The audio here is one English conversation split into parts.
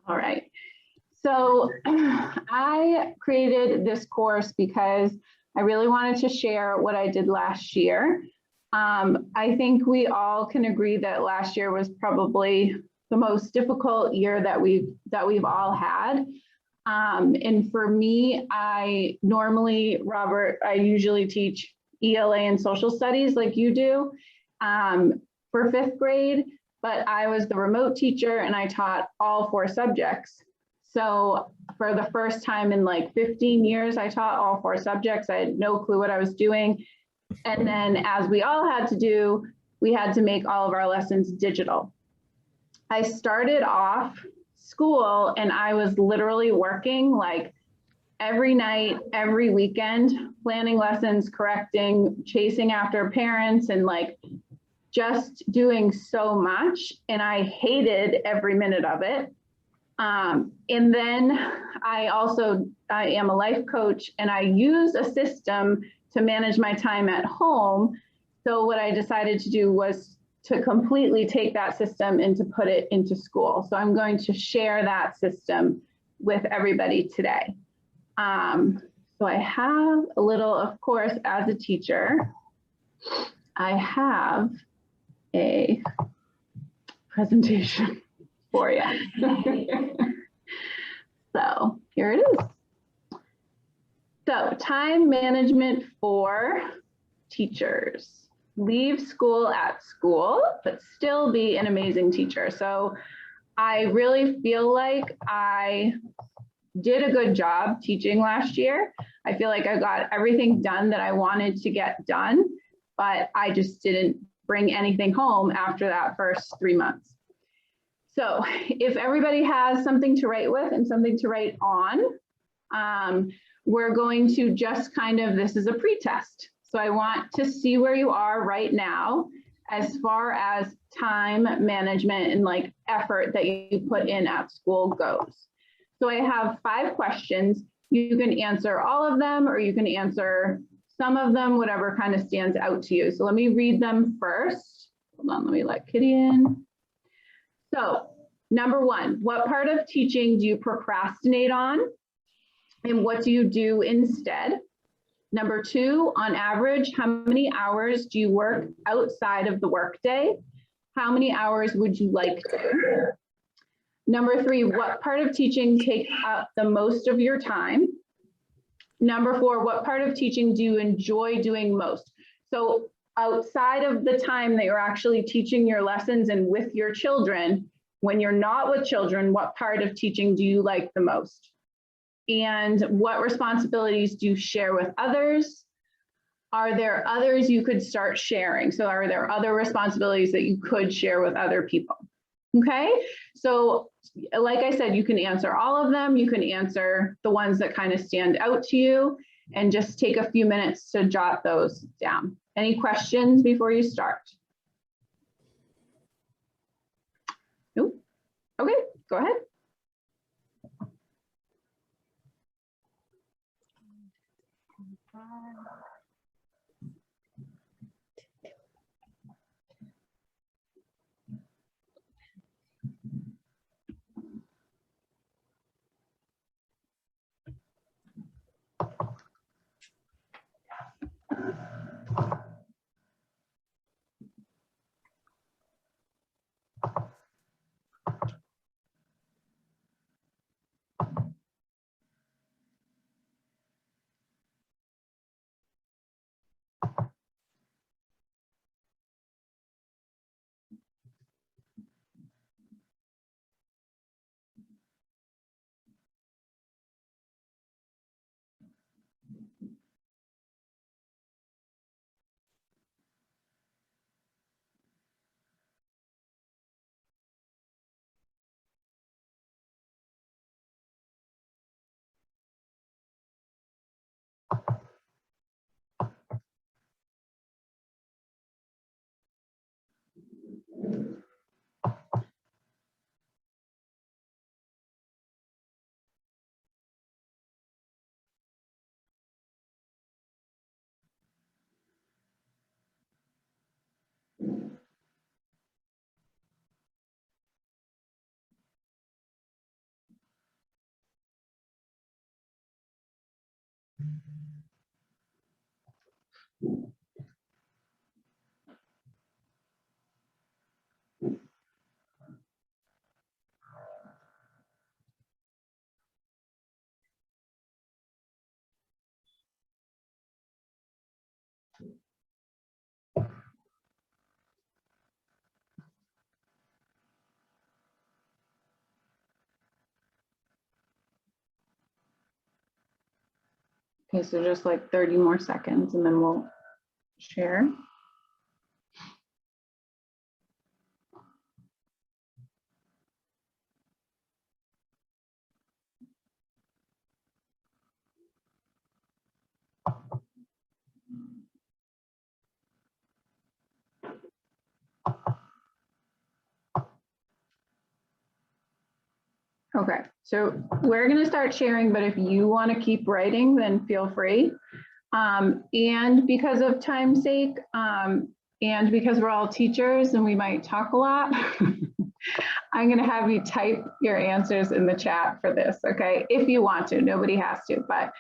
All right. So I created this course because I really wanted to share what I did last year. I think we all can agree that last year was probably the most difficult year that we've all had. And for me, Robert, I usually teach ELA and social studies like you do for 5th grade, but I was the remote teacher and I taught all 4 subjects. So for the first time in like 15 years, I taught all 4 subjects. I had no clue what I was doing. And then as we all had to do, we had to make all of our lessons digital. I started off school and I was literally working like every night, every weekend, planning lessons, correcting, chasing after parents, and like just doing so much. And I hated every minute of it. And then I am a life coach and I use a system to manage my time at home. So what I decided to do was to completely take that system and to put it into school. So I'm going to share that system with everybody today. So I have a little, of course, as a teacher, I have a presentation for you. So here it is. So time management for teachers. Leave school at school, but still be an amazing teacher. So I really feel like I did a good job teaching last year. I feel like I got everything done that I wanted to get done, but I just didn't bring anything home after that first 3 months. So if everybody has something to write with and something to write on, we're going to just this is a pre-test. So I want to see where you are right now as far as time management and like effort that you put in at school goes. So I have 5 questions. You can answer all of them or you can answer some of them, whatever kind of stands out to you. So let me read them first. Hold on, let me let Kitty in. So number 1, what part of teaching do you procrastinate on? And what do you do instead? Number 2, on average, how many hours do you work outside of the workday? How many hours would you like to? Number 3, what part of teaching takes up the most of your time? Number 4, what part of teaching do you enjoy doing most? So outside of the time that you're actually teaching your lessons and with your children, when you're not with children, what part of teaching do you like the most? And what responsibilities do you share with others? Are there others you could start sharing? So are there other responsibilities that you could share with other people? Okay, so like I said, you can answer all of them. You can answer the ones that kind of stand out to you and just take a few minutes to jot those down. Any questions before you start? Nope. Okay, go ahead. Okay, so just like 30 more seconds and then we'll share. Okay, so we're gonna start sharing, but if you want to keep writing, then feel free. And because of time's sake, and because we're all teachers and we might talk a lot, I'm gonna have you type your answers in the chat for this, okay? If you want to, nobody has to, but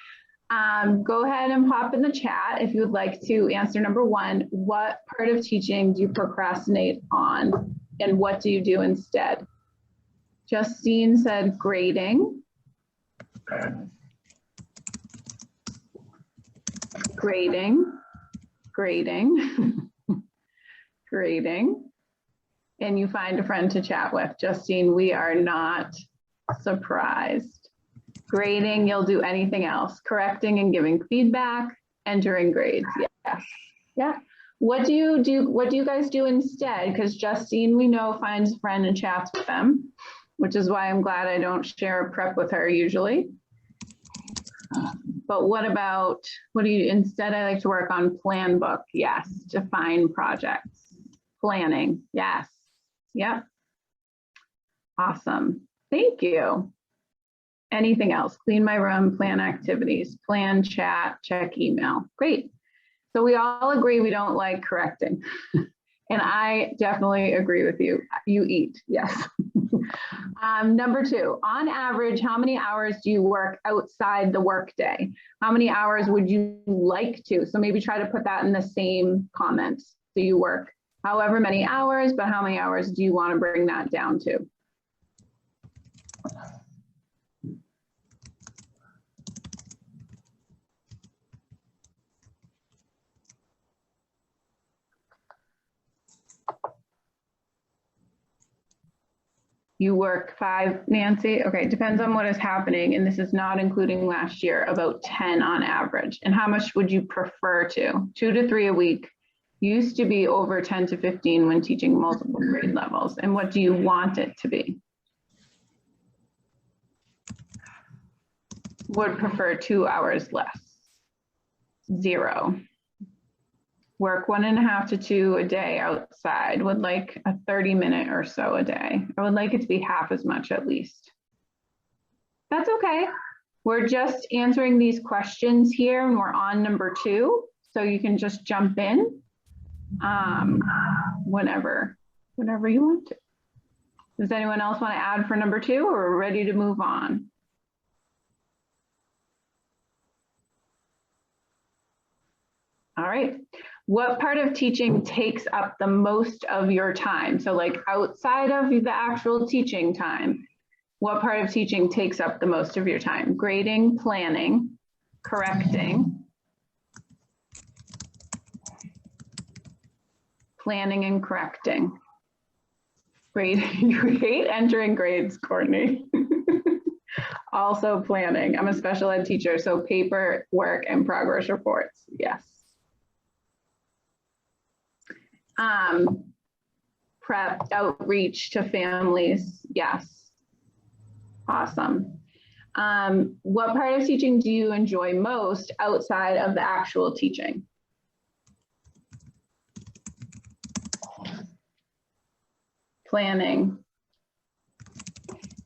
go ahead and pop in the chat if you would like to answer number one. What part of teaching do you procrastinate on and what do you do instead? Justine said grading. Grading, grading, grading. And you find a friend to chat with. Justine, we are not surprised. Grading, you'll do anything else. Correcting and giving feedback, entering grades, yes. Yeah. What do you do? What do you guys do instead? Because Justine, we know, finds a friend and chats with them, which is why I'm glad I don't share a prep with her usually. But what do you, instead I like to work on plan book, yes. Define projects, planning, yes. Yep. Awesome, thank you. Anything else? Clean my room, plan activities, plan chat, check email, great. So we all agree we don't like correcting. And I definitely agree with you. You eat, yes. Number two, on average, how many hours do you work outside the workday? How many hours would you like to? So maybe try to put that in the same comments. So you work however many hours, but how many hours do you want to bring that down to? You work 5, Nancy? Okay, depends on what is happening. And this is not including last year, about 10 on average. And how much would you prefer to? 2 to 3 a week. Used to be over 10 to 15 when teaching multiple grade levels. And what do you want it to be? Would prefer 2 hours less. 0. Work 1.5 to 2 a day outside. Would like a 30-minute or so a day. I would like it to be half as much at least. That's okay. We're just answering these questions here and we're on number 2. So you can just jump in whenever you want to. Does anyone else want to add for number 2 or we're ready to move on? All right. What part of teaching takes up the most of your time? So like outside of the actual teaching time, what part of teaching takes up the most of your time? Grading, planning, correcting, planning and correcting. Grading, you hate entering grades, Courtney. Also planning. I'm a special ed teacher, so paper, work, and progress reports, yes. Prep, outreach to families, yes. Awesome. What part of teaching do you enjoy most outside of the actual teaching? Planning,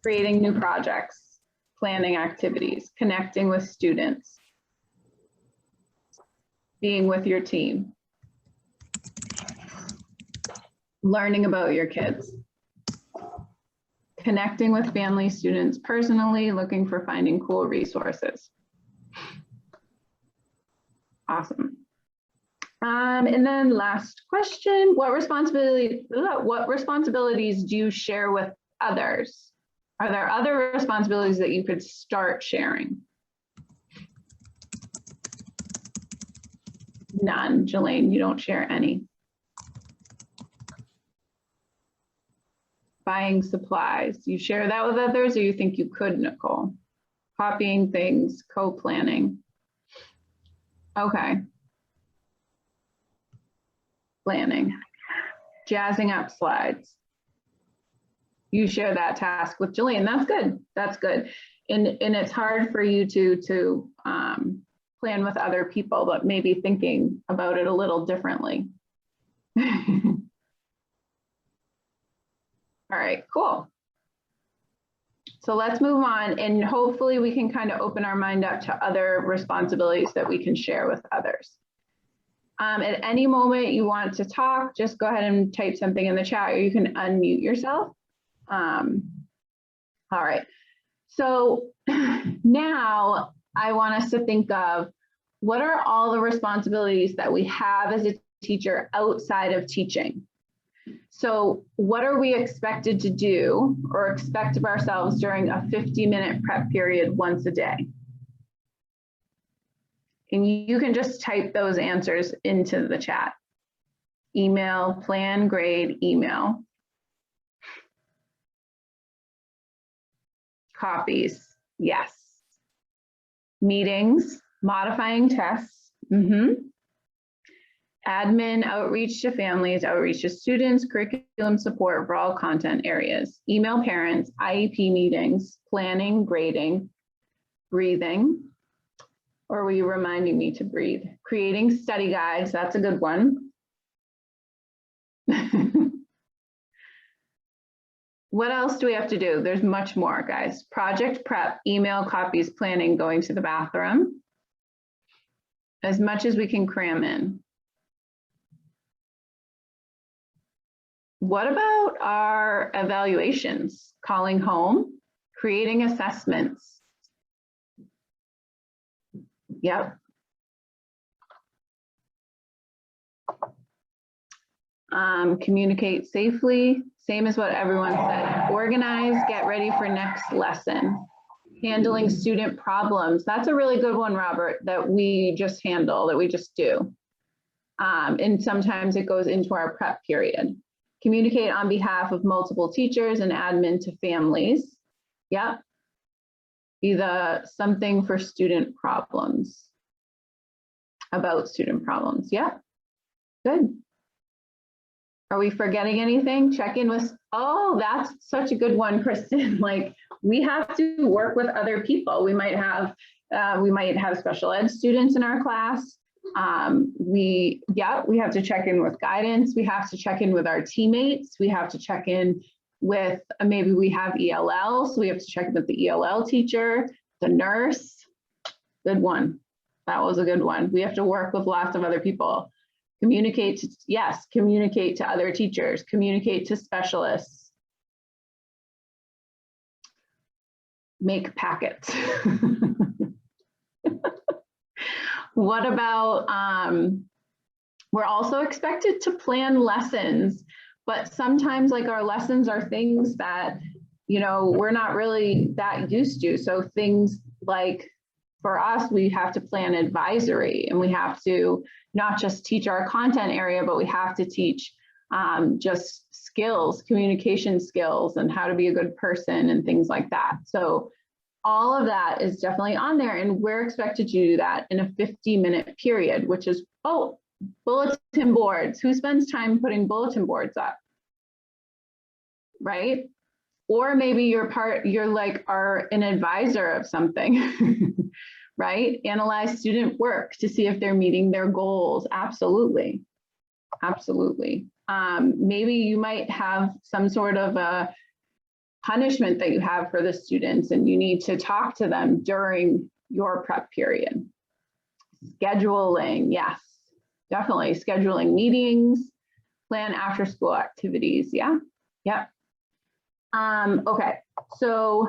creating new projects, planning activities, connecting with students, being with your team, learning about your kids, connecting with family, students personally, looking for finding cool resources. Awesome. And then last question, what responsibilities do you share with others? Are there other responsibilities that you could start sharing? None. Jelaine, you don't share any. Buying supplies, you share that with others, or you think you could, Nicole? Copying things, co-planning. Okay. Planning. Jazzing up slides. You share that task with Jillian. That's good. That's good. And it's hard for you to plan with other people, but maybe thinking about it a little differently. All right, cool. So let's move on, and hopefully we can kind of open our mind up to other responsibilities that we can share with others. At any moment you want to talk, just go ahead and type something in the chat, or you can unmute yourself. All right, so now I want us to think of what are all the responsibilities that we have as a teacher outside of teaching. So what are we expected to do or expect of ourselves during a 50-minute prep period once a day? And you can just type those answers into the chat. Email, plan, grade, email. Copies, yes. Meetings, modifying tests. Admin, outreach to families, outreach to students, curriculum support for all content areas. Email parents, IEP meetings, planning, grading, breathing. Or were you reminding me to breathe? Creating study guides, that's a good one. What else do we have to do? There's much more, guys. Project prep, email, copies, planning, going to the bathroom. As much as we can cram in. What about our evaluations? Calling home, creating assessments. Yep. Communicate safely, same as what everyone said. Organize, get ready for next lesson. Handling student problems. That's a really good one, Robert, that we just handle, that we just do. And sometimes it goes into our prep period. Communicate on behalf of multiple teachers and admin to families. Yep. Be the something for student problems. About student problems. Yep. Good. Are we forgetting anything? Check in with, oh, that's such a good one, Kristen. Like, we have to work with other people. We might have special ed students in our class. We have to check in with guidance. We have to check in with our teammates. We have to check in with, maybe we have ELL, so we have to check in with the ELL teacher, the nurse. Good one. That was a good one. We have to work with lots of other people. Communicate to, yes, communicate to other teachers, communicate to specialists. Make packets. What about, we're also expected to plan lessons, but sometimes like our lessons are things that, you know, we're not really that used to. So things like, for us, we have to plan advisory, and we have to not just teach our content area, but we have to teach just skills, communication skills, and how to be a good person and things like that. So all of that is definitely on there, and we're expected to do that in a 50-minute period, which is, oh, bulletin boards. Who spends time putting bulletin boards up? Right? Or maybe you're like an advisor of something, right? Analyze student work to see if they're meeting their goals. Absolutely, absolutely. Maybe you might have some sort of a punishment that you have for the students, and you need to talk to them during your prep period. Scheduling, yes, definitely. Scheduling meetings, plan after school activities, yeah, yep. Okay, so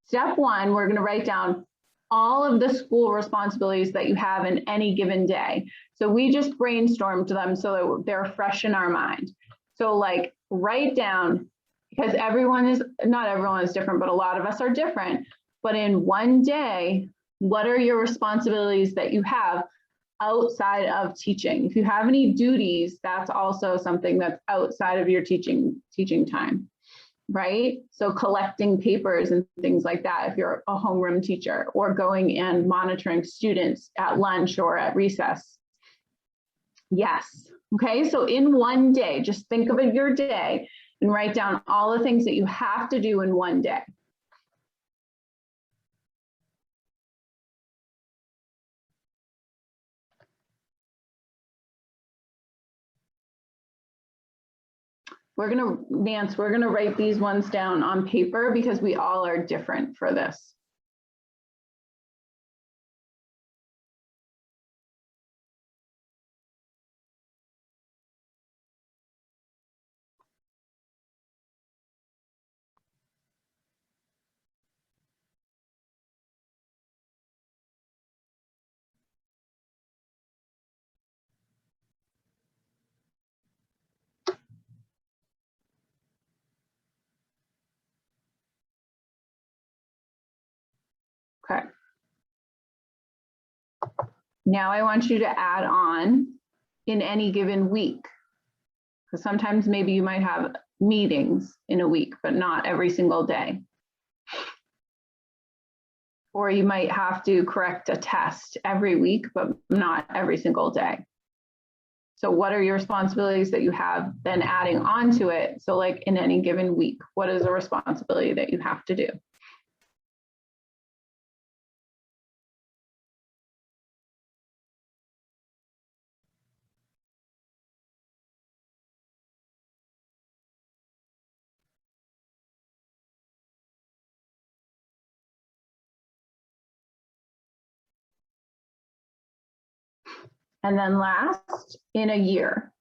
step one, we're gonna write down all of the school responsibilities that you have in any given day. So we just brainstormed them so that they're fresh in our mind. So like write down, because not everyone is different, but a lot of us are different. But in one day, what are your responsibilities that you have outside of teaching? If you have any duties, that's also something that's outside of your teaching time, right? So collecting papers and things like that, if you're a homeroom teacher, or going and monitoring students at lunch or at recess. Yes, okay, so in one day, just think of your day and write down all the things that you have to do in one day. Nance, we're gonna write these ones down on paper because we all are different for this. Okay. Now I want you to add on in any given week, because sometimes maybe you might have meetings in a week, but not every single day. Or you might have to correct a test every week, but not every single day. So what are your responsibilities that you have, then adding on to it? So like in any given week, what is a responsibility that you have to do? And then last, in a year.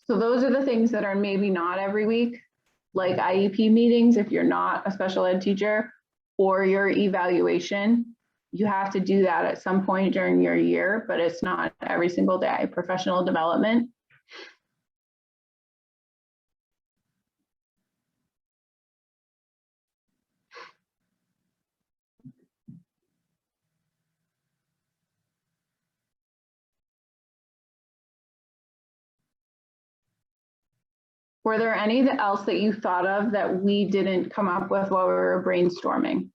So those are the things that are maybe not every week, like IEP meetings if you're not a special ed teacher, or your evaluation. You have to do that at some point during your year, but it's not every single day. Professional development. Were there any else that you thought of that we didn't come up with while we were brainstorming?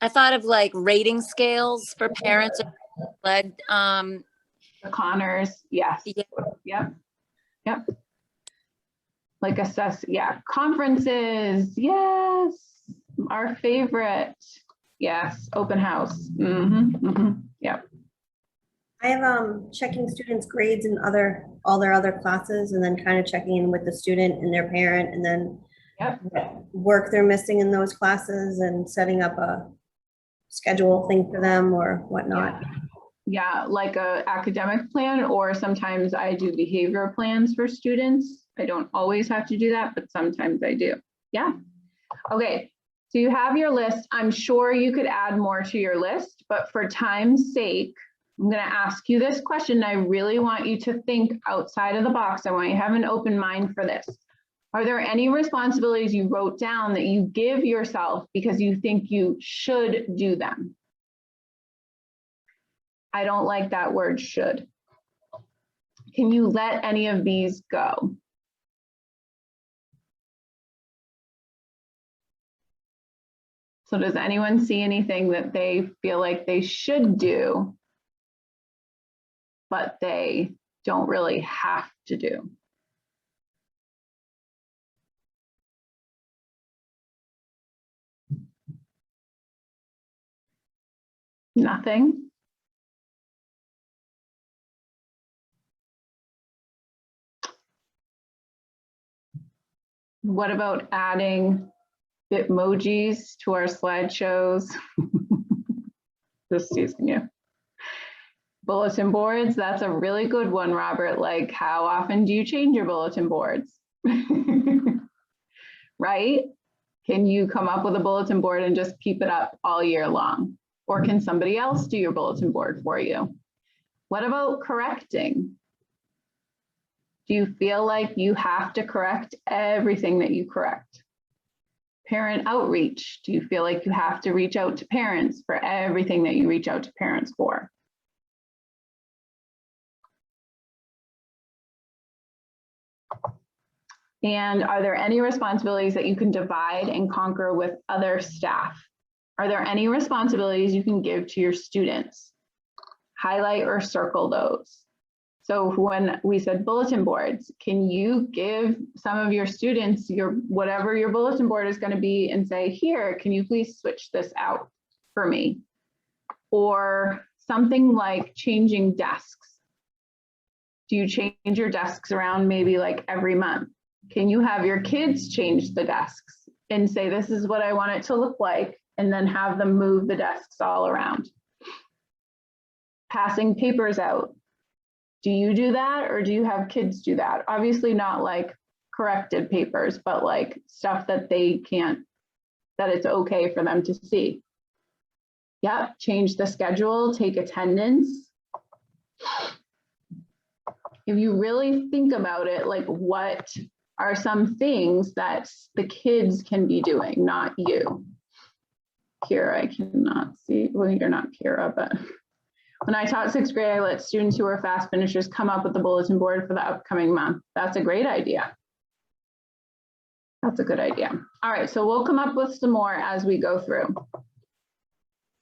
I thought of like rating scales for parents. The Connors, yes. Yeah. Yep. Like assess, yeah. Conferences, yes. Our favorite, yes. Open house, yep. I have checking students' grades in all their other classes, and then kind of checking in with the student and their parent, and then what work they're missing in those classes, and setting up a schedule thing for them or whatnot. Yeah, like a academic plan, or sometimes I do behavior plans for students. I don't always have to do that, but sometimes I do. Yeah. Okay, so you have your list. I'm sure you could add more to your list, but for time's sake, I'm going to ask you this question. I really want you to think outside of the box. I want you to have an open mind for this. Are there any responsibilities you wrote down that you give yourself because you think you should do them? I don't like that word should. Can you let any of these go? So does anyone see anything that they feel like they should do, but they don't really have to do? Nothing? What about adding Bitmojis to our slideshows? Just teasing you. Bulletin boards, that's a really good one, Robert. Like, how often do you change your bulletin boards? Right? Can you come up with a bulletin board and just keep it up all year long? Or can somebody else do your bulletin board for you? What about correcting? Do you feel like you have to correct everything that you correct? Parent outreach. Do you feel like you have to reach out to parents for everything that you reach out to parents for? And are there any responsibilities that you can divide and conquer with other staff? Are there any responsibilities you can give to your students? Highlight or circle those. So when we said bulletin boards, can you give some of your students whatever your bulletin board is going to be and say, here, can you please switch this out for me? Or something like changing desks. Do you change your desks around maybe like every month? Can you have your kids change the desks and say, this is what I want it to look like, and then have them move the desks all around? Passing papers out. Do you do that, or do you have kids do that? Obviously not like corrected papers, but like stuff that they can't, that it's okay for them to see. Yep, change the schedule, take attendance. If you really think about it, like what are some things that the kids can be doing, not you? Kira, I cannot see, well, you're not Kira, but when I taught 6th grade, I let students who were fast finishers come up with the bulletin board for the upcoming month. That's a great idea. That's a good idea. All right, so we'll come up with some more as we go through.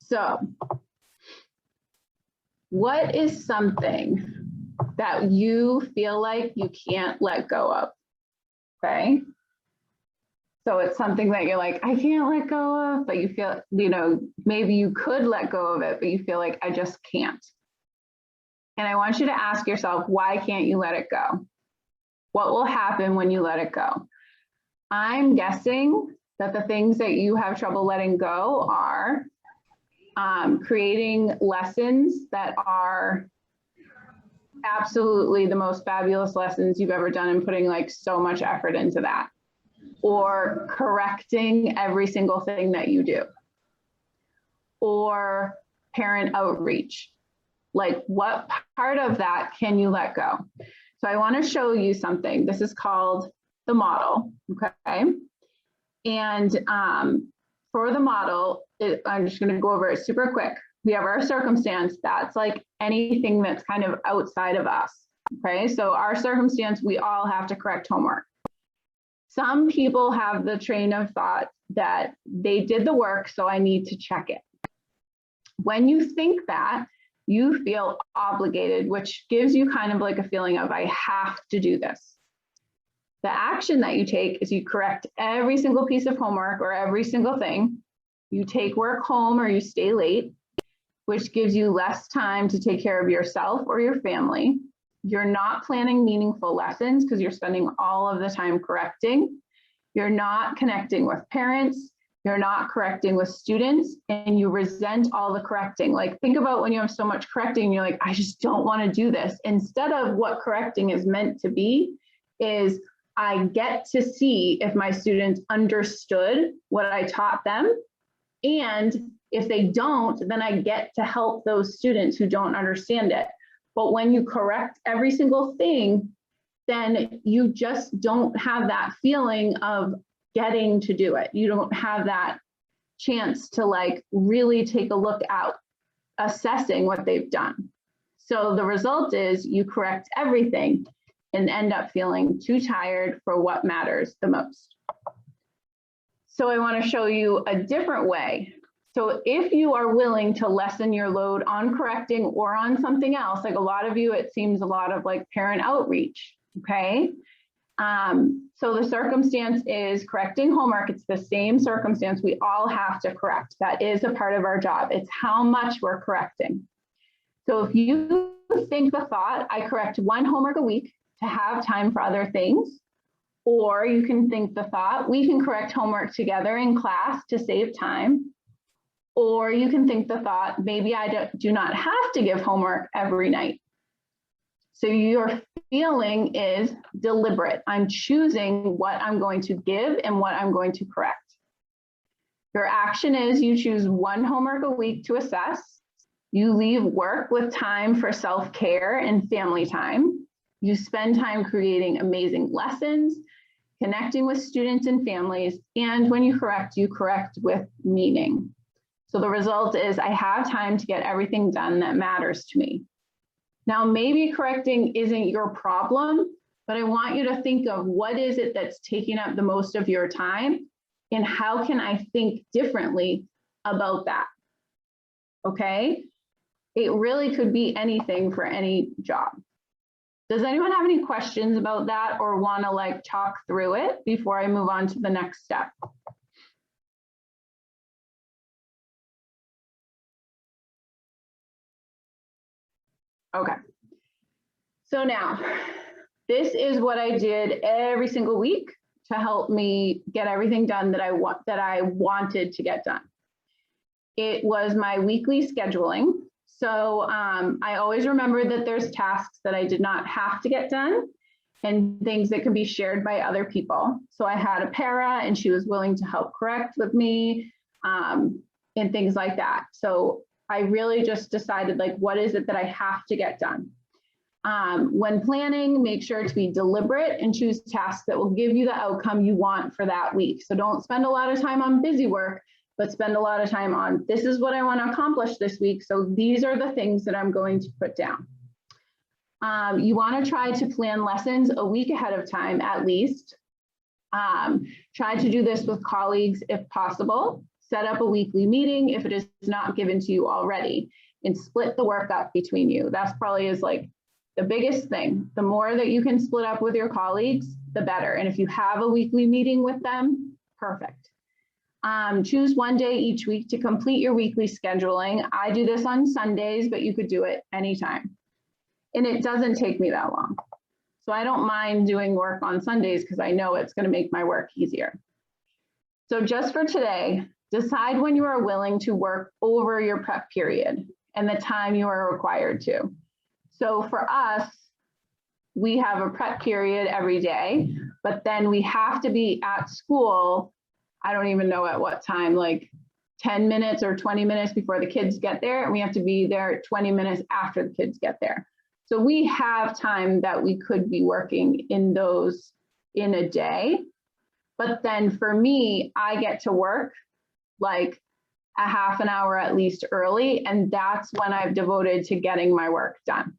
So, what is something that you feel like you can't let go of? Okay. So it's something that you're like, I can't let go of, but you feel, maybe you could let go of it, but you feel like I just can't. And I want you to ask yourself, why can't you let it go? What will happen when you let it go? I'm guessing that the things that you have trouble letting go are creating lessons that are absolutely the most fabulous lessons you've ever done and putting like so much effort into that. Or correcting every single thing that you do, or parent outreach. Like what part of that can you let go? So I want to show you something. This is called the model, okay? And for the model, I'm just going to go over it super quick. We have our circumstance. That's like anything that's kind of outside of us, okay? So our circumstance, we all have to correct homework. Some people have the train of thought that they did the work, so I need to check it. When you think that, you feel obligated, which gives you kind of like a feeling of, I have to do this. The action that you take is you correct every single piece of homework or every single thing. You take work home or you stay late, which gives you less time to take care of yourself or your family. You're not planning meaningful lessons because you're spending all of the time correcting. You're not connecting with parents. You're not correcting with students, and you resent all the correcting. Like think about when you have so much correcting, you're like, I just don't want to do this. Instead of what correcting is meant to be is I get to see if my students understood what I taught them. And if they don't, then I get to help those students who don't understand it. But when you correct every single thing, then you just don't have that feeling of getting to do it. You don't have that chance to like really take a look at assessing what they've done. So the result is you correct everything and end up feeling too tired for what matters the most. So I want to show you a different way. So if you are willing to lessen your load on correcting or on something else, like a lot of you, it seems a lot of like parent outreach, okay? So the circumstance is correcting homework. It's the same circumstance we all have to correct. That is a part of our job. It's how much we're correcting. So if you think the thought, I correct one homework a week to have time for other things, or you can think the thought, we can correct homework together in class to save time. Or you can think the thought, maybe I do not have to give homework every night. So your feeling is deliberate. I'm choosing what I'm going to give and what I'm going to correct. Your action is you choose one homework a week to assess. You leave work with time for self-care and family time. You spend time creating amazing lessons, connecting with students and families, and when you correct with meaning. So the result is I have time to get everything done that matters to me. Now, maybe correcting isn't your problem, but I want you to think of what is it that's taking up the most of your time and how can I think differently about that, okay? It really could be anything for any job. Does anyone have any questions about that or wanna like talk through it before I move on to the next step? Okay, so now this is what I did every single week to help me get everything done that I wanted to get done. It was my weekly scheduling. So I always remembered that there's tasks that I did not have to get done and things that can be shared by other people. So I had a para and she was willing to help correct with me and things like that. So I really just decided like, what is it that I have to get done? When planning, make sure to be deliberate and choose tasks that will give you the outcome you want for that week. So don't spend a lot of time on busy work, but spend a lot of time on, this is what I want to accomplish this week. So these are the things that I'm going to put down. You want to try to plan lessons a week ahead of time, at least. Try to do this with colleagues if possible. Set up a weekly meeting if it is not given to you already, and split the work up between you. That's probably is like the biggest thing. The more that you can split up with your colleagues, the better. And if you have a weekly meeting with them, perfect. Choose one day each week to complete your weekly scheduling. I do this on Sundays, but you could do it anytime. And it doesn't take me that long. So I don't mind doing work on Sundays because I know it's going to make my work easier. So just for today, decide when you are willing to work over your prep period and the time you are required to. So for us, we have a prep period every day, but then we have to be at school, I don't even know at what time, like 10 minutes or 20 minutes before the kids get there, and we have to be there 20 minutes after the kids get there. So we have time that we could be working in those in a day. But then for me, I get to work like a half an hour at least early, and that's when I've devoted to getting my work done.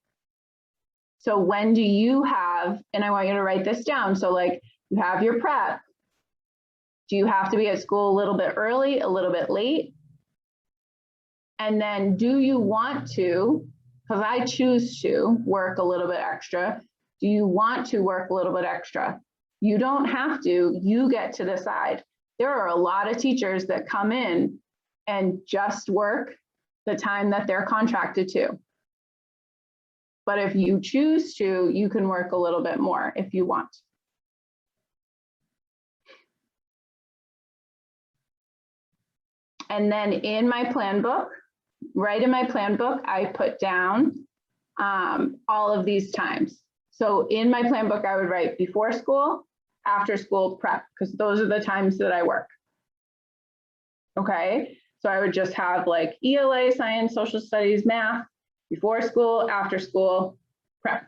So when do you have, and I want you to write this down. So like you have your prep. Do you have to be at school a little bit early, a little bit late? And then do you want to, because I choose to work a little bit extra, do you want to work a little bit extra? You don't have to, you get to decide. There are a lot of teachers that come in and just work the time that they're contracted to. But if you choose to, you can work a little bit more if you want. And then in my plan book, right in my plan book, I put down all of these times. So in my plan book, I would write before school, after school prep, because those are the times that I work. Okay, so I would just have like ELA, science, social studies, math, before school, after school, prep.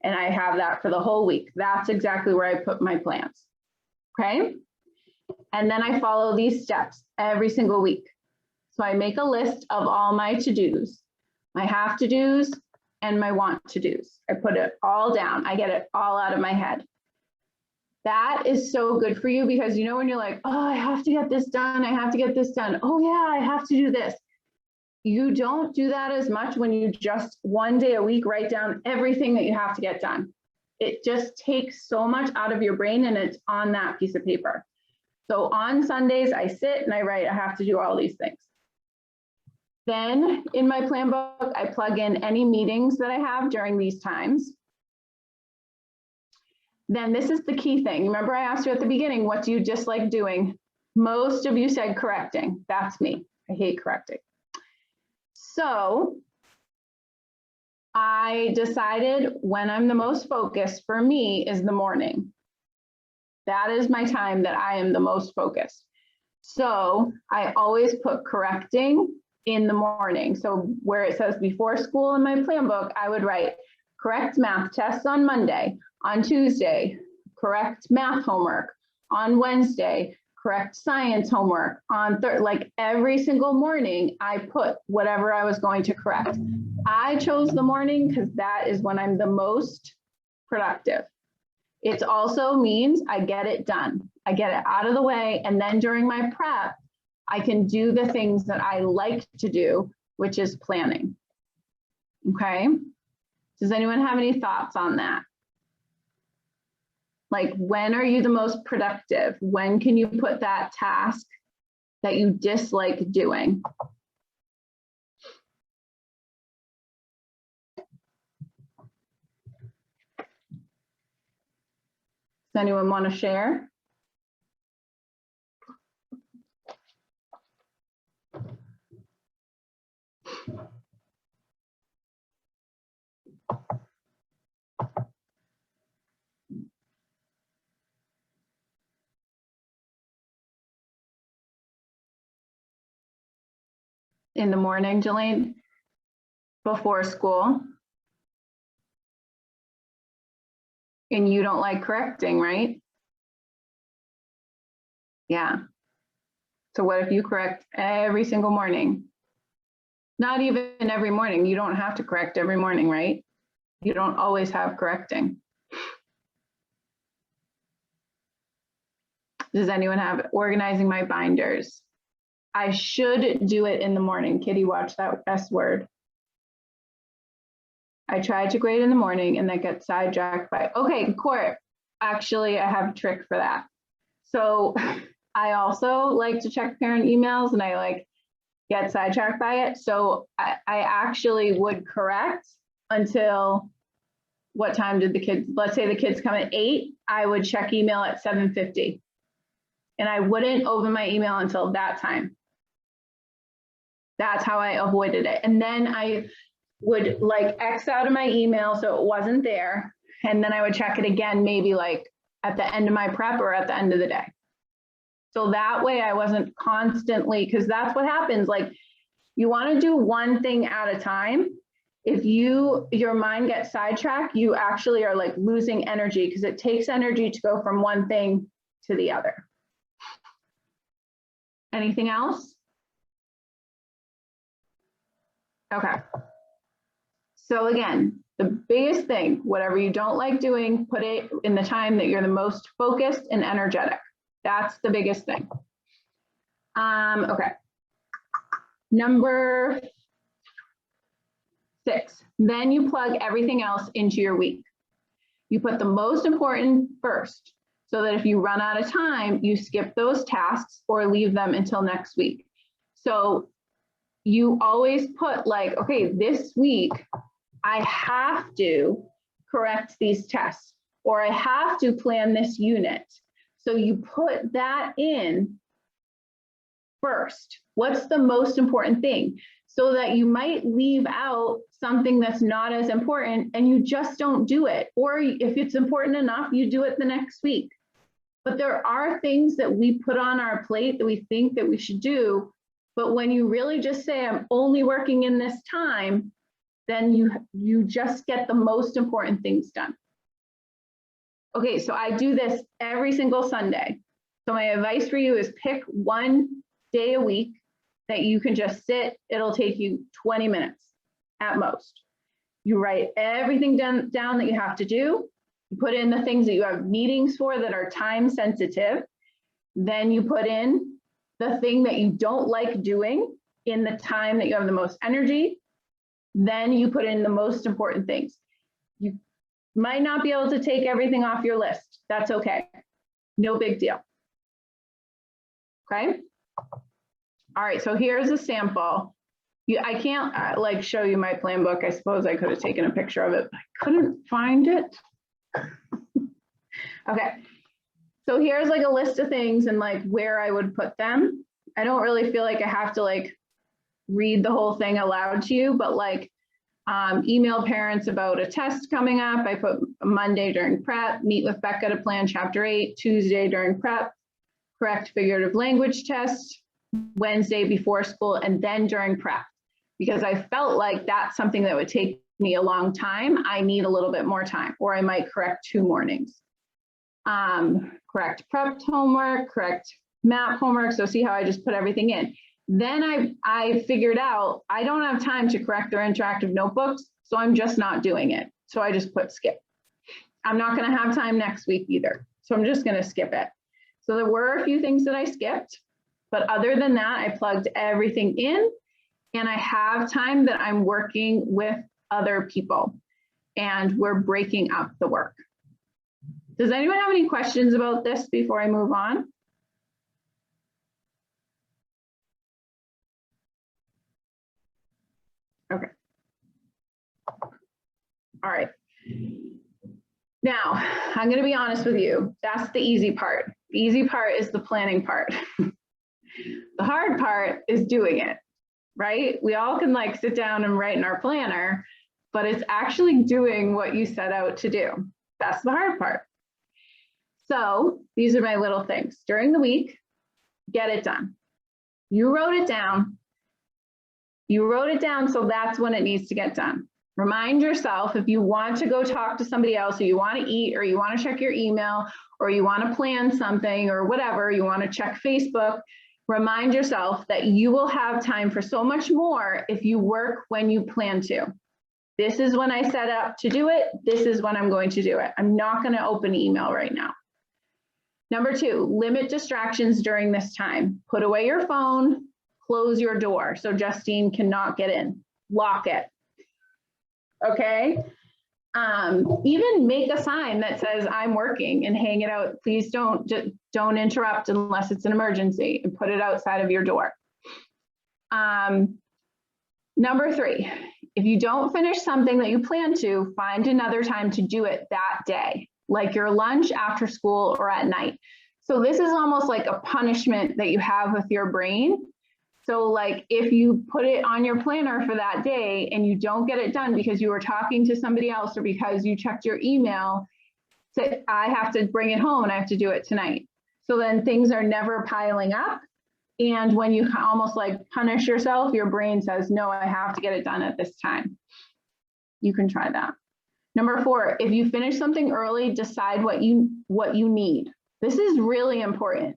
And I have that for the whole week. That's exactly where I put my plans. Okay, and then I follow these steps every single week. So I make a list of all my to-dos, my have to-dos, and my want to-dos. I put it all down. I get it all out of my head. That is so good for you because you know when you're like, oh, I have to get this done. I have to get this done. Oh yeah, I have to do this. You don't do that as much when you just one day a week write down everything that you have to get done. It just takes so much out of your brain and it's on that piece of paper. So on Sundays, I sit and I write, I have to do all these things. Then in my plan book, I plug in any meetings that I have during these times. Then this is the key thing. Remember I asked you at the beginning, what do you dislike doing? Most of you said correcting. That's me. I hate correcting. So I decided when I'm the most focused for me is the morning. That is my time that I am the most focused. So I always put correcting in the morning. So where it says before school in my plan book, I would write correct math tests on Monday, on Tuesday, correct math homework, on Wednesday, correct science homework, on like every single morning, I put whatever I was going to correct. I chose the morning because that is when I'm the most productive. It also means I get it done. I get it out of the way. And then during my prep, I can do the things that I like to do, which is planning. Okay. Does anyone have any thoughts on that? Like, when are you the most productive? When can you put that task that you dislike doing? Does anyone want to share? In the morning, Jelaine, before school. And you don't like correcting, right? Yeah. So what if you correct every single morning? Not even every morning. You don't have to correct every morning, right? You don't always have correcting. Does anyone have organizing my binders? I should do it in the morning. Kitty, watch that S word. I tried to grade in the morning and then get sidetracked by, okay, Court, actually I have a trick for that. So I also like to check parent emails and I like get sidetracked by it. So I actually would correct until, what time did the kids, let's say the kids come at 8, I would check email at 7:50. And I wouldn't open my email until that time. That's how I avoided it. And then I would like X out of my email so it wasn't there. And then I would check it again, maybe like at the end of my prep or at the end of the day. So that way I wasn't constantly, because that's what happens. Like, you want to do one thing at a time. If your mind gets sidetracked, you actually are like losing energy, because it takes energy to go from one thing to the other. Anything else? Okay. So again, the biggest thing, whatever you don't like doing, put it in the time that you're the most focused and energetic. That's the biggest thing. Okay. Number 6, then you plug everything else into your week. You put the most important first, so that if you run out of time, you skip those tasks or leave them until next week. So you always put like, okay, this week, I have to correct these tests, or I have to plan this unit. So you put that in first. What's the most important thing? So that you might leave out something that's not as important and you just don't do it. Or if it's important enough, you do it the next week. But there are things that we put on our plate that we think that we should do. But when you really just say, I'm only working in this time, then you just get the most important things done. Okay, so I do this every single Sunday. So my advice for you is pick one day a week that you can just sit. It'll take you 20 minutes at most. You write everything down that you have to do. You put in the things that you have meetings for that are time sensitive. Then you put in the thing that you don't like doing in the time that you have the most energy. Then you put in the most important things. You might not be able to take everything off your list. That's okay. No big deal. Okay. All right, so here's a sample. I can't like show you my plan book. I suppose I could have taken a picture of it, but I couldn't find it. Okay, so here's like a list of things and like where I would put them. I don't really feel like I have to like read the whole thing aloud to you, but like email parents about a test coming up. I put Monday during prep, meet with Becca to plan chapter 8, Tuesday during prep, correct figurative language test Wednesday before school and then during prep, because I felt like that's something that would take me a long time. I need a little bit more time, or I might correct 2 mornings. Correct prep homework, correct math homework. So see how I just put everything in. Then I figured out I don't have time to correct their interactive notebooks, so I'm just not doing it. So I just put skip. I'm not going to have time next week either, so I'm just going to skip it. So there were a few things that I skipped, but other than that, I plugged everything in, and I have time that I'm working with other people, and we're breaking up the work. Does anyone have any questions about this before I move on? Okay. All right. Now, I'm going to be honest with you. That's the easy part. The easy part is the planning part. The hard part is doing it, right? We all can like sit down and write in our planner, but it's actually doing what you set out to do. That's the hard part. So these are my little things. During the week, get it done. You wrote it down. You wrote it down, so that's when it needs to get done. Remind yourself, if you want to go talk to somebody else, or you want to eat, or you want to check your email, or you want to plan something, or whatever, you want to check Facebook, remind yourself that you will have time for so much more if you work when you plan to. This is when I set up to do it. This is when I'm going to do it. I'm not going to open email right now. Number 2, limit distractions during this time. Put away your phone, close your door so Justine cannot get in. Lock it. Okay? Even make a sign that says I'm working and hang it out. Please don't interrupt unless it's an emergency, and put it outside of your door. Number 3, if you don't finish something that you plan to, find another time to do it that day, like your lunch, after school, or at night. So this is almost like a punishment that you have with your brain. So like if you put it on your planner for that day and you don't get it done because you were talking to somebody else or because you checked your email, say, I have to bring it home and I have to do it tonight. So then things are never piling up. And when you almost like punish yourself, your brain says, no, I have to get it done at this time. You can try that. Number 4, if you finish something early, decide what you need. This is really important.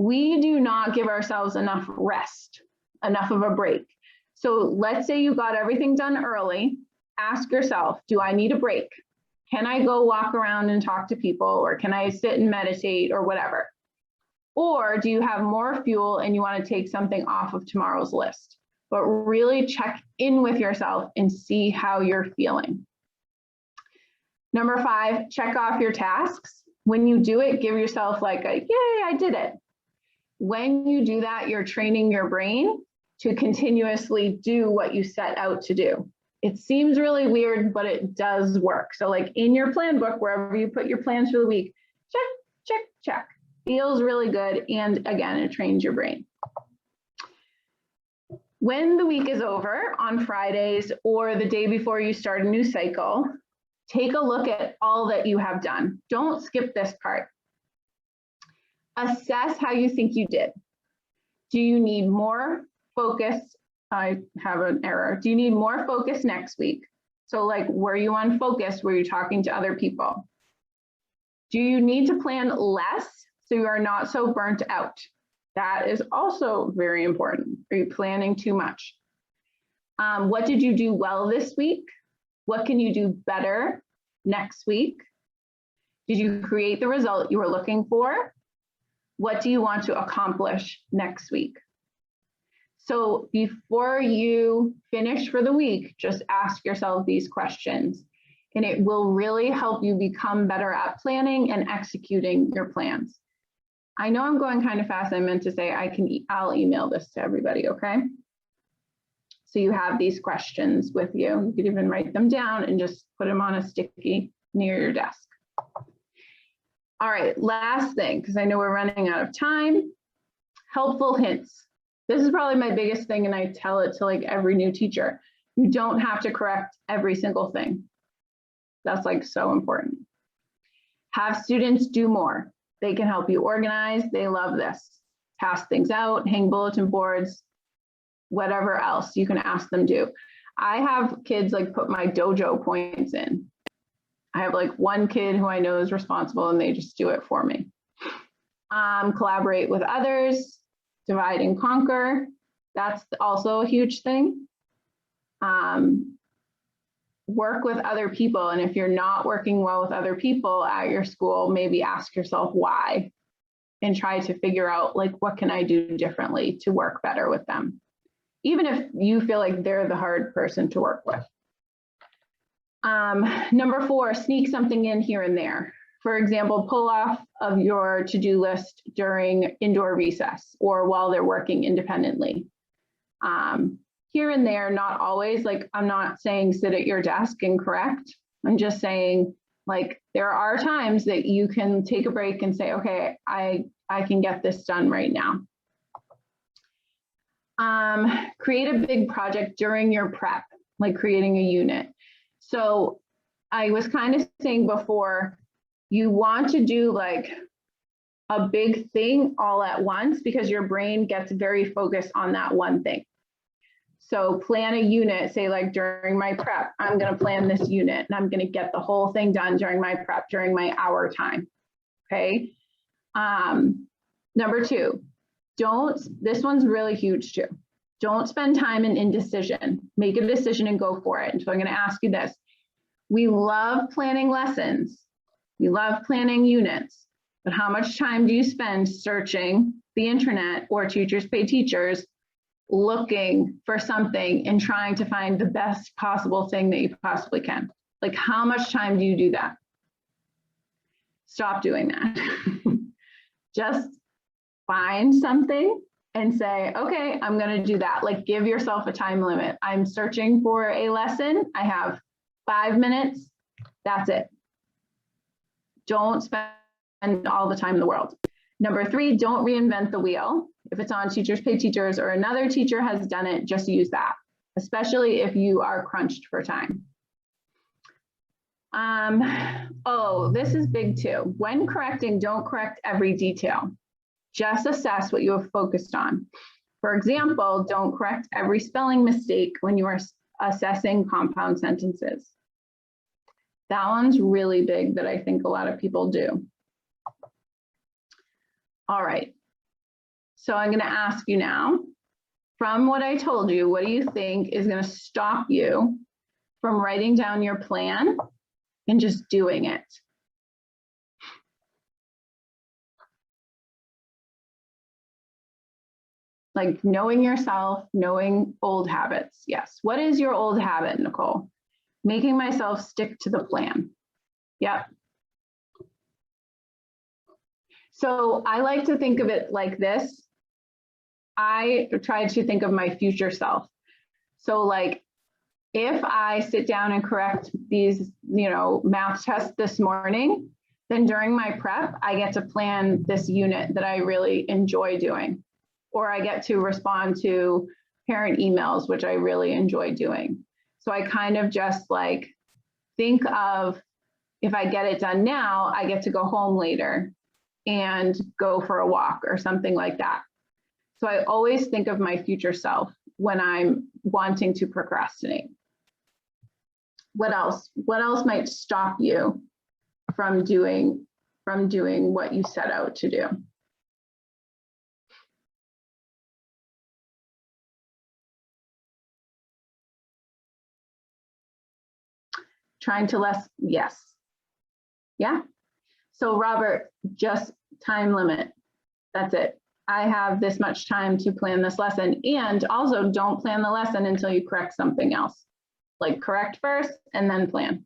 We do not give ourselves enough rest, enough of a break. So let's say you got everything done early. Ask yourself, do I need a break? Can I go walk around and talk to people, or can I sit and meditate or whatever? Or do you have more fuel and you want to take something off of tomorrow's list? But really check in with yourself and see how you're feeling. Number 5, check off your tasks. When you do it, give yourself like a, yay, I did it. When you do that, you're training your brain to continuously do what you set out to do. It seems really weird, but it does work. So like in your plan book, wherever you put your plans for the week, check, check, check. Feels really good. And again, it trains your brain. When the week is over on Fridays or the day before you start a new cycle, take a look at all that you have done. Don't skip this part. Assess how you think you did. Do you need more focus? I have an error. Do you need more focus next week? So like, were you unfocused? Were you talking to other people? Do you need to plan less so you are not so burnt out? That is also very important. Are you planning too much? What did you do well this week? What can you do better next week? Did you create the result you were looking for? What do you want to accomplish next week? So before you finish for the week, just ask yourself these questions, and it will really help you become better at planning and executing your plans. I know I'm going kind of fast. I meant to say I'll email this to everybody, okay? So you have these questions with you. You could even write them down and just put them on a sticky near your desk. All right, last thing, because I know we're running out of time. Helpful hints. This is probably my biggest thing, and I tell it to like every new teacher. You don't have to correct every single thing. That's like so important. Have students do more. They can help you organize. They love this. Pass things out, hang bulletin boards, whatever else you can ask them do. I have kids like put my dojo points in. I have like one kid who I know is responsible and they just do it for me. Collaborate with others, divide and conquer. That's also a huge thing. Work with other people. And if you're not working well with other people at your school, maybe ask yourself why and try to figure out like, what can I do differently to work better with them? Even if you feel like they're the hard person to work with. Number 4, sneak something in here and there. For example, pull off of your to-do list during indoor recess or while they're working independently. Here and there, not always. Like, I'm not saying sit at your desk and correct. I'm just saying, like, there are times that you can take a break and say, okay, I can get this done right now. Create a big project during your prep, like creating a unit. So I was kind of saying before, you want to do like a big thing all at once because your brain gets very focused on that one thing. So plan a unit, say like during my prep, I'm going to plan this unit and I'm going to get the whole thing done during my prep, during my hour time. Okay. Number 2, this one's really huge too. Don't spend time in indecision. Make a decision and go for it. And so I'm going to ask you this. We love planning lessons. We love planning units, but how much time do you spend searching the internet or Teachers Pay Teachers, looking for something and trying to find the best possible thing that you possibly can? Like, how much time do you do that? Stop doing that. Just find something and say, okay, I'm going to do that. Like, give yourself a time limit. I'm searching for a lesson. I have 5 minutes. That's it. Don't spend all the time in the world. Number 3, don't reinvent the wheel. If it's on Teachers Pay Teachers or another teacher has done it, just use that, especially if you are crunched for time. Oh, this is big too. When correcting, don't correct every detail. Just assess what you have focused on. For example, don't correct every spelling mistake when you are assessing compound sentences. That one's really big that I think a lot of people do. All right. So I'm going to ask you now, from what I told you, what do you think is going to stop you from writing down your plan and just doing it? Like knowing yourself, knowing old habits. Yes. What is your old habit, Nicole? Making myself stick to the plan. Yep. So I like to think of it like this. I try to think of my future self. So like, if I sit down and correct these, math tests this morning, then during my prep, I get to plan this unit that I really enjoy doing, or I get to respond to parent emails, which I really enjoy doing. So I kind of just like think of, if I get it done now, I get to go home later and go for a walk or something like that. So I always think of my future self when I'm wanting to procrastinate. What else? What else might stop you from doing what you set out to do? Trying to yes. Yeah. So Robert, just time limit. That's it. I have this much time to plan this lesson, and also don't plan the lesson until you correct something else. Like correct first and then plan.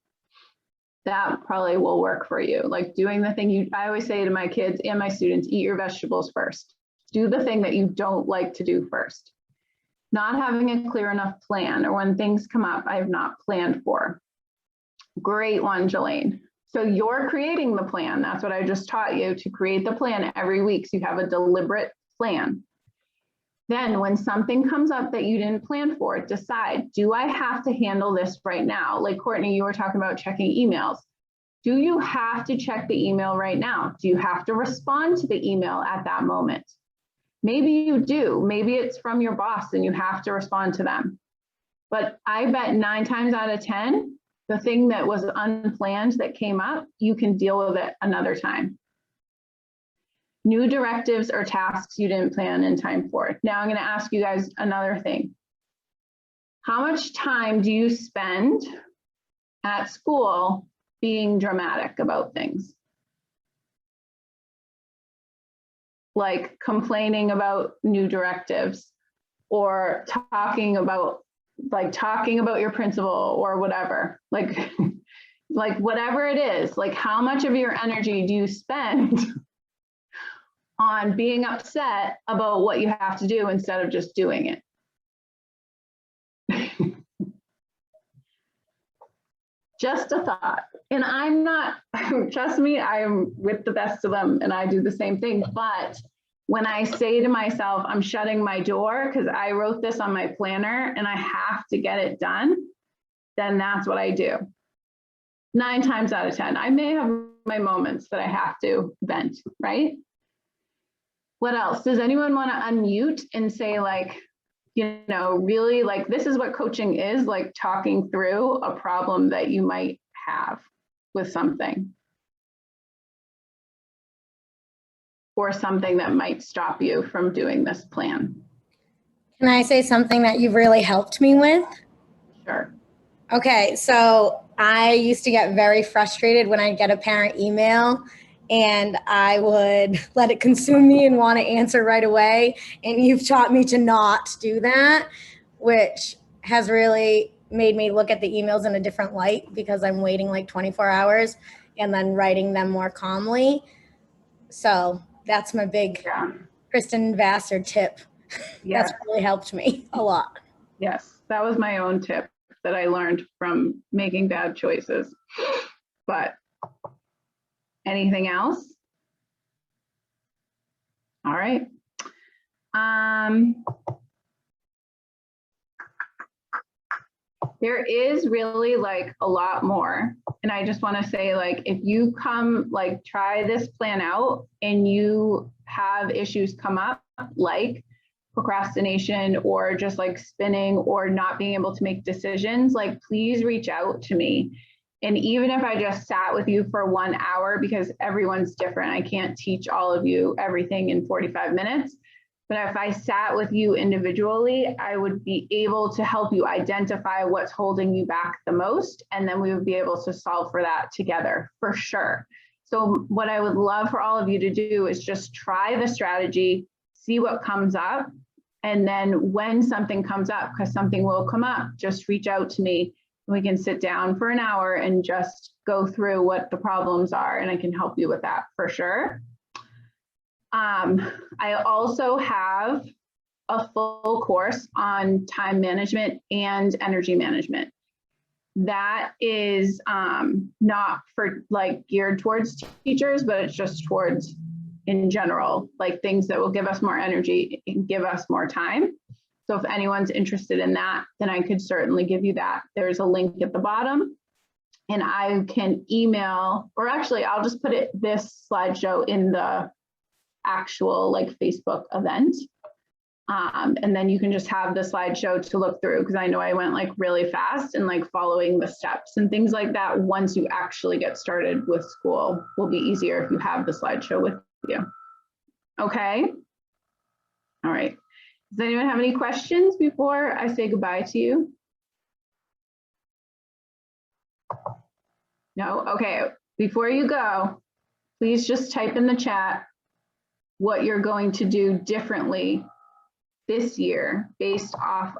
That probably will work for you. Like doing the thing I always say to my kids and my students, eat your vegetables first. Do the thing that you don't like to do first. Not having a clear enough plan, or when things come up I have not planned for. Great one, Jelaine. So you're creating the plan. That's what I just taught you, to create the plan every week so you have a deliberate plan. Then when something comes up that you didn't plan for, decide, do I have to handle this right now? Like Courtney, you were talking about checking emails. Do you have to check the email right now? Do you have to respond to the email at that moment? Maybe you do. Maybe it's from your boss and you have to respond to them. But I bet 9 times out of 10, the thing that was unplanned that came up, you can deal with it another time. New directives or tasks you didn't plan in time for. Now I'm going to ask you guys another thing. How much time do you spend at school being dramatic about things? Like complaining about new directives or talking about your principal or whatever, like whatever it is, like how much of your energy do you spend on being upset about what you have to do instead of just doing it? Just a thought. And I'm not, trust me, I am with the best of them and I do the same thing. But when I say to myself, I'm shutting my door because I wrote this on my planner and I have to get it done, then that's what I do. 9 times out of 10, I may have my moments that I have to vent, right? What else? Does anyone want to unmute and say like, you know, really like this is what coaching is, like talking through a problem that you might have with something or something that might stop you from doing this plan? Can I say something that you've really helped me with? Sure. Okay, so I used to get very frustrated when I'd get a parent email and I would let it consume me and want to answer right away. And you've taught me to not do that, which has really made me look at the emails in a different light because I'm waiting like 24 hours and then writing them more calmly. So that's my big Kristen Vassar tip. Yeah. That's really helped me a lot. Yes, that was my own tip that I learned from making bad choices. But anything else? All right. There is really like a lot more. And I just want to say, like, if you come, like, try this plan out and you have issues come up, like procrastination or just like spinning or not being able to make decisions, like, please reach out to me. And even if I just sat with you for 1 hour, because everyone's different, I can't teach all of you everything in 45 minutes. But if I sat with you individually, I would be able to help you identify what's holding you back the most. And then we would be able to solve for that together, for sure. So what I would love for all of you to do is just try the strategy, see what comes up. And then when something comes up, because something will come up, just reach out to me. We can sit down for an hour and just go through what the problems are, and I can help you with that for sure. I also have a full course on time management and energy management. That is not for like geared towards teachers, but it's just towards in general, like things that will give us more energy and give us more time. So if anyone's interested in that, then I could certainly give you that. There's a link at the bottom and I can email, or actually I'll just put this slideshow in the actual like Facebook event. And then you can just have the slideshow to look through, because I know I went like really fast, and like following the steps and things like that once you actually get started with school will be easier if you have the slideshow with you. Okay. All right. Does anyone have any questions before I say goodbye to you? No? Okay. Before you go, please just type in the chat what you're going to do differently this year based off